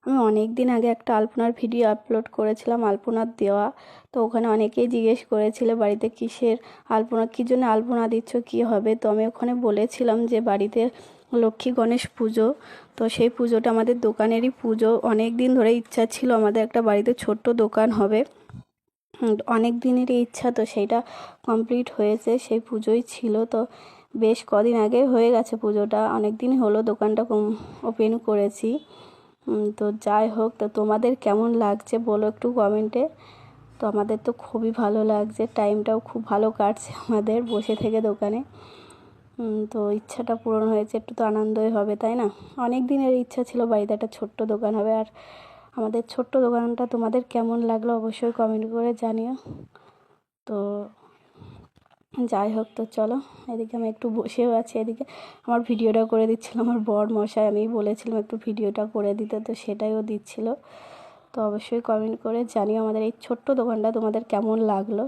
আমি অনেক দিন আগে একটা আলপনার ভিডিও আপলোড করেছিলাম, আলপনার দেওয়া। তো ওখানে অনেকেই জিজ্ঞেস করেছিল বাড়িতে কিসের আলপনা, কী জন্য আলপনা দিচ্ছ, কী হবে। তো আমি ওখানে বলেছিলাম যে বাড়িতে লক্ষ্মী গণেশ পুজো। তো সেই পুজোটা আমাদের দোকানেরই পুজো। অনেক দিন ধরে ইচ্ছা ছিল আমাদের একটা বাড়িতে ছোট্ট দোকান হবে। অনেক দিনেরই ইচ্ছা, তো সেইটা কমপ্লিট হয়েছে। সেই পুজোই ছিল। তো বেশ কদিন আগে হয়ে গেছে পুজোটা, অনেক দিন হলো দোকানটা ওপেন করেছি। তো যাই হোক, তো তোমাদের কেমন লাগছে বলো একটু কমেন্টে। তো আমাদের তো খুবই ভালো লাগছে, টাইমটাও খুব ভালো কাটছে আমাদের বসে থেকে দোকানে। তো ইচ্ছাটা পূরণ হয়েছে, একটু তো আনন্দই হবে, তাই না? অনেক দিনের ইচ্ছা ছিল বাড়িতে একটা ছোট্ট দোকান হবে। আর আমাদের ছোট্ট দোকানটা তোমাদের কেমন লাগলো অবশ্যই কমেন্ট করে জানিও। তো যাই হোক, তো চলো, এদিকে আমি একটু বসেও আছি, এদিকে আমার ভিডিওটা করে দিচ্ছিল আমার বর মশাই। আমি বলেছিলাম একটু ভিডিওটা করে দিতে, তো সেটাইও দিচ্ছিল। তো অবশ্যই কমেন্ট করে জানিও আমাদের এই ছোট্ট দোকানটা তোমাদের কেমন লাগলো।